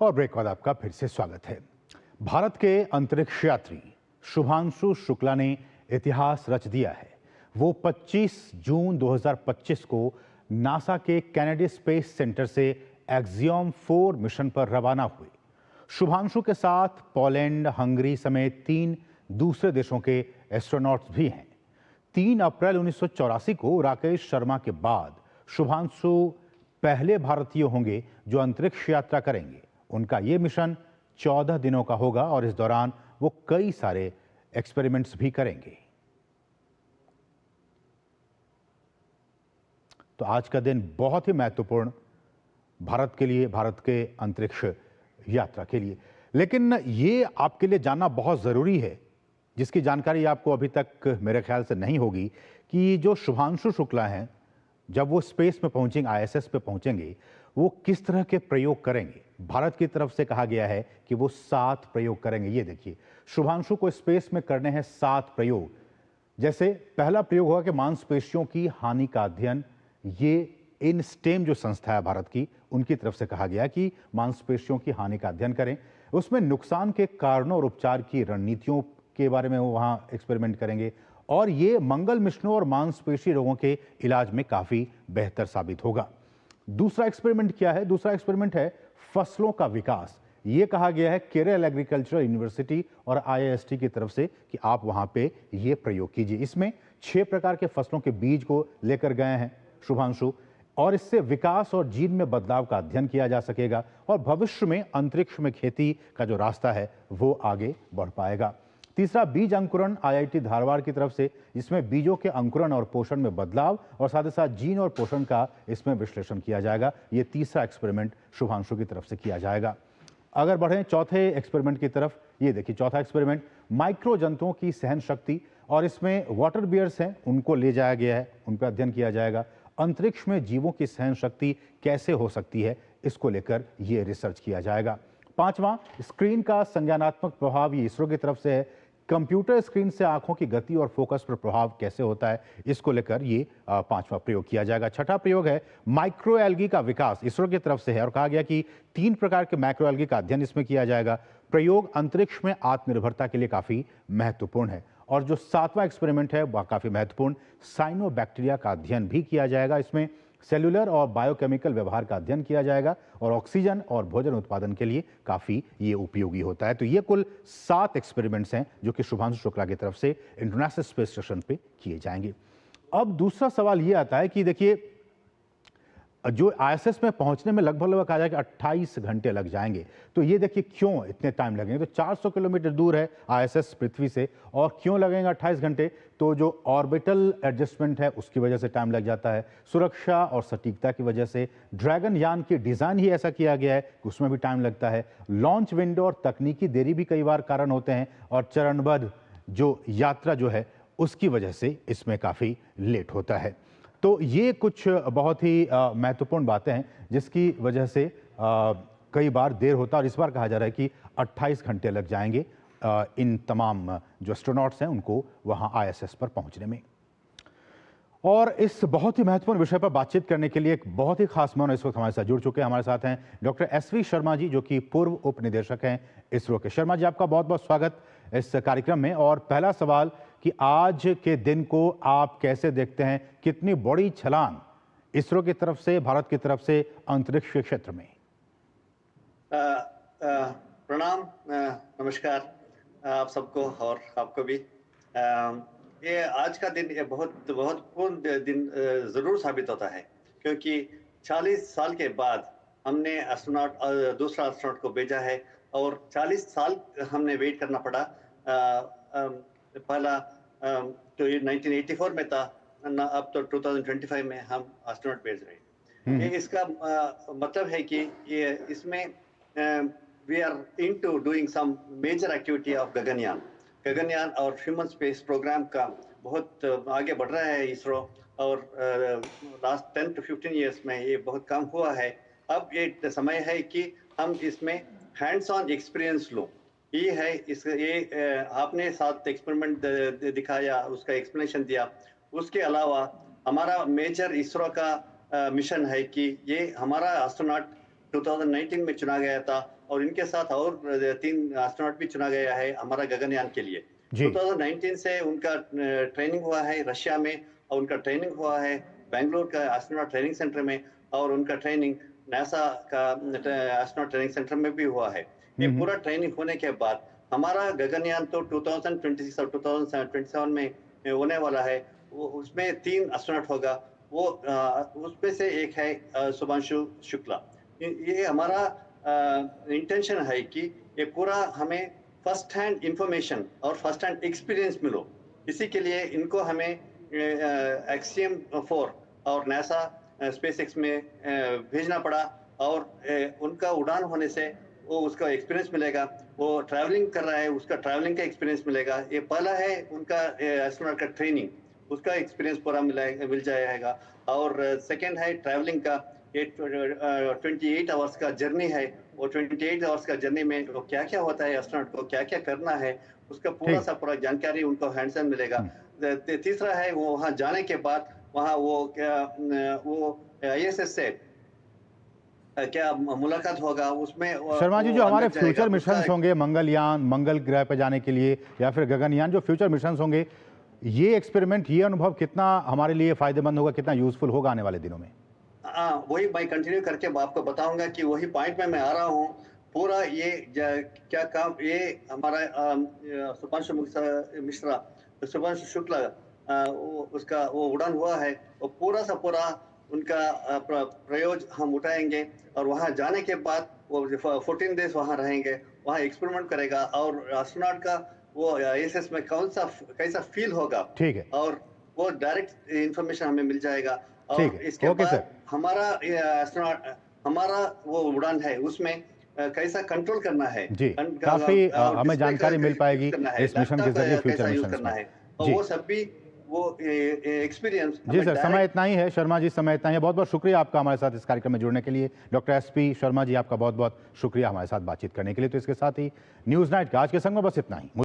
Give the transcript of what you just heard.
और ब्रेक के बाद आपका फिर से स्वागत है। भारत के अंतरिक्ष यात्री शुभांशु शुक्ला ने इतिहास रच दिया है। वो 25 जून 2025 को नासा के कैनेडी स्पेस सेंटर से एक्सियोम 4 मिशन पर रवाना हुए। शुभांशु के साथ पोलैंड, हंगरी समेत 3 दूसरे देशों के एस्ट्रोनॉट्स भी हैं। 3 अप्रैल 1984 को राकेश शर्मा के बाद शुभांशु पहले भारतीय होंगे जो अंतरिक्ष यात्रा करेंगे। उनका ये मिशन 14 दिनों का होगा और इस दौरान वो कई सारे एक्सपेरिमेंट्स भी करेंगे। तो आज का दिन बहुत ही महत्वपूर्ण भारत के लिए, भारत के अंतरिक्ष यात्रा के लिए। लेकिन ये आपके लिए जानना बहुत जरूरी है, जिसकी जानकारी आपको अभी तक मेरे ख्याल से नहीं होगी, कि जो शुभांशु शुक्ला हैं, जब वो स्पेस में पहुंचेंगे, आईएसएस पे पहुंचेंगे, वो किस तरह के प्रयोग करेंगे। भारत की तरफ से कहा गया है कि वो 7 प्रयोग करेंगे। ये देखिए, शुभांशु को स्पेस में करने हैं 7 प्रयोग। जैसे पहला प्रयोग होगा कि मांसपेशियों की हानि का अध्ययन। ये इन स्टेम जो संस्था है भारत की, उनकी तरफ से कहा गया कि मांसपेशियों की हानि का अध्ययन करें। उसमें नुकसान के कारणों और उपचार की रणनीतियों के बारे में वो वहां एक्सपेरिमेंट करेंगे और ये मंगल मिशनों और मांसपेशी रोगों के इलाज में काफी बेहतर साबित होगा। दूसरा एक्सपेरिमेंट क्या है? दूसरा एक्सपेरिमेंट है फसलों का विकास। ये कहा गया है केरल एग्रीकल्चरल यूनिवर्सिटी और आईआईएसटी की तरफ से कि आप वहां पे ये प्रयोग कीजिए। इसमें 6 प्रकार के फसलों के बीज को लेकर गए हैं शुभांशु, और इससे विकास और जीन में बदलाव का अध्ययन किया जा सकेगा और भविष्य में अंतरिक्ष में खेती का जो रास्ता है वो आगे बढ़ पाएगा। तीसरा, बीज अंकुरण आईआईटी धारवाड़ की तरफ से, जिसमें बीजों के अंकुरण और पोषण में बदलाव और साथ ही साथ जीन और पोषण का इसमें विश्लेषण किया जाएगा। ये तीसरा एक्सपेरिमेंट शुभांशु की तरफ से किया जाएगा। अगर बढ़ें चौथे एक्सपेरिमेंट की तरफ, ये देखिए चौथा एक्सपेरिमेंट माइक्रो जंतुओं की सहन शक्ति, और इसमें वाटर बियर्स हैं, उनको ले जाया गया है, उन पर अध्ययन किया जाएगा। अंतरिक्ष में जीवों की सहन शक्ति कैसे हो सकती है, इसको लेकर ये रिसर्च किया जाएगा। पांचवां, स्क्रीन का संज्ञानात्मक प्रभाव, ये इसरो की तरफ से है। कंप्यूटर स्क्रीन से आंखों की गति और फोकस पर प्रभाव कैसे होता है, इसको लेकर ये पांचवा प्रयोग किया जाएगा। छठा प्रयोग है माइक्रो एल्गी का विकास, इसरो की तरफ से है और कहा गया कि 3 प्रकार के माइक्रो एल्गी का अध्ययन इसमें किया जाएगा। प्रयोग अंतरिक्ष में आत्मनिर्भरता के लिए काफी महत्वपूर्ण है। और जो 7वां एक्सपेरिमेंट है वह काफी महत्वपूर्ण, साइनोबैक्टीरिया का अध्ययन भी किया जाएगा। इसमें सेलुलर और बायोकेमिकल व्यवहार का अध्ययन किया जाएगा और ऑक्सीजन और भोजन उत्पादन के लिए काफी ये उपयोगी होता है। तो ये कुल 7 एक्सपेरिमेंट्स हैं जो कि शुभांशु शुक्ला की तरफ से इंटरनेशनल स्पेस स्टेशन पे किए जाएंगे। अब दूसरा सवाल ये आता है कि देखिए, जो आईएसएस में पहुंचने में लगभग कहा जाए कि 28 घंटे लग जाएंगे। तो ये देखिए क्यों इतने टाइम लगेंगे। तो 400 किलोमीटर दूर है आईएसएस पृथ्वी से, और क्यों लगेंगे 28 घंटे? तो जो ऑर्बिटल एडजस्टमेंट है उसकी वजह से टाइम लग जाता है, सुरक्षा और सटीकता की वजह से। ड्रैगन यान की डिजाइन ही ऐसा किया गया है कि उसमें भी टाइम लगता है। लॉन्च विंडो और तकनीकी देरी भी कई बार कारण होते हैं, और चरणबद्ध जो यात्रा जो है उसकी वजह से इसमें काफी लेट होता है। तो ये कुछ बहुत ही महत्वपूर्ण बातें हैं जिसकी वजह से कई बार देर होता है, और इस बार कहा जा रहा है कि 28 घंटे लग जाएंगे इन तमाम जो एस्ट्रोनॉट्स हैं उनको वहां आईएसएस पर पहुंचने में। और इस बहुत ही महत्वपूर्ण विषय पर बातचीत करने के लिए एक बहुत ही खास मेहमान इस वक्त हमारे साथ जुड़ चुके हैं। हमारे साथ हैं डॉक्टर एसवी शर्मा जी, जो कि पूर्व उप निदेशक हैं इसरो के। शर्मा जी, आपका बहुत बहुत स्वागत इस कार्यक्रम में। और पहला सवाल कि आज के दिन को आप कैसे देखते हैं? कितनी बड़ी छलांग इसरो की तरफ से, भारत की तरफ से अंतरिक्ष के क्षेत्र में? प्रणाम, नमस्कार आप सबको और आपको भी। ये आज का दिन ये बहुत महत्वपूर्ण दिन जरूर साबित होता है, क्योंकि 40 साल के बाद हमने एस्ट्रोनॉट दूसरा एस्ट्रोनॉट को भेजा है और 40 साल हमने वेट करना पड़ा। पहला तो ये 1984 में था, अब तो 2025 में हम एस्ट्रोनॉट भेज रहे हैं। ये इसका मतलब है कि ये इसमें we are into doing some major activity of Gaganyaan और ह्यूमन स्पेस प्रोग्राम का बहुत आगे बढ़ रहा है इसरो, और लास्ट 10 to 15 ईयर्स में ये बहुत काम हुआ है। अब ये समय है कि हम इसमें हैंड्स ऑन एक्सपीरियंस लो। ये है ये आपने 7 एक्सपेरिमेंट दिखाया, उसका एक्सप्लेनेशन दिया। उसके अलावा हमारा मेजर इसरो का मिशन है कि ये हमारा एस्ट्रोनॉट 2019 में चुना गया था और इनके साथ और 3 एस्ट्रोनॉट भी चुना गया है हमारा गगनयान के लिए। जी। 2019 से उनका ट्रेनिंग हुआ है रशिया में और उनका ट्रेनिंग हुआ है बेंगलुरु का एस्ट्रोनॉट ट्रेनिंग सेंटर में और उनका ट्रेनिंग नासा का एस्ट्रोनॉट ट्रेनिंग सेंटर में भी हुआ है। ये पूरा ट्रेनिंग होने के बाद हमारा गगनयान तो 2026 और 2027 में होने वाला है। वो उसमें 3 एस्ट्रोनॉट होगा। वो उसमें से एक है शुभांशु शुक्ला। ये हमारा इंटेंशन है कि ये पूरा हमें फर्स्ट हैंड इंफॉर्मेशन और फर्स्ट हैंड एक्सपीरियंस मिलो। इसी के लिए इनको हमें एक्सियम 4 और नासा स्पेस एक्स में भेजना पड़ा और उनका उड़ान होने से वो उसका एक्सपीरियंस मिलेगा। वो ट्रैवलिंग कर रहा है उसका ट्रैवलिंग का एक्सपीरियंस मिलेगा। ये पहला है उनका एस्ट्रोनॉट का ट्रेनिंग उसका एक्सपीरियंस पूरा मिल जाएगा और सेकंड है ट्रैवलिंग का। ये 28 आवर्स का जर्नी है। वो 28 आवर्स का जर्नी में वो क्या क्या होता है एस्ट्रोनॉट को क्या क्या करना है उसका पूरा जानकारी उनको हैंड्स ऑन मिलेगा। तीसरा है वो वहाँ जाने के बाद वहाँ वो ISS से क्या मुलाकात होगा उसमें। शर्मा जी, जो हमारे फ्यूचर मिशंस होंगे मंगलयान, मंगल ग्रह पर जाने के लिए या फिर गगनयान, जो फ्यूचर मिशंस होंगे, ये एक्सपेरिमेंट, ये अनुभव कितना हमारे लिए फायदेमंद होगा, कितना यूजफुल होगा आने वाले दिनों में? वही मैं कंटिन्यू करके आपको बताऊंगा कि वही पॉइंट में मैं आ रहा हूँ। पूरा ये क्या काम ये हमारा शुभांशु मिश्रा शुभांशु शुक्ला उसका वो उड़ान हुआ है। वो पूरा सा पूरा उनका प्रयोग हम उठाएंगे और वहाँ जाने के बाद वो 14 डेज वहाँ रहेंगे, वहाँ एक्सपेरिमेंट करेगा और एस्ट्रोनॉट का वो ISS में कैसा फील होगा। ठीक है। और वो डायरेक्ट इंफॉर्मेशन हमें मिल जाएगा। और इसके ओके बाद सर, हमारा एस्ट्रोनॉट हमारा वो उड़ान है उसमें कैसा कंट्रोल करना है जी, काफी हमें जानकारी मिल पाएगी इस मिशन के जरिए फ्यूचर मिशन में। और वो सब भी वो एक्सपीरियंस। जी सर, समय इतना ही है। शर्मा जी, समय इतना ही है। बहुत बहुत शुक्रिया आपका हमारे साथ इस कार्यक्रम में जुड़ने के लिए। डॉक्टर SP शर्मा जी, आपका बहुत बहुत शुक्रिया हमारे साथ बातचीत करने के लिए। तो इसके साथ ही न्यूज़ नाइट का आज के संग में बस इतना ही।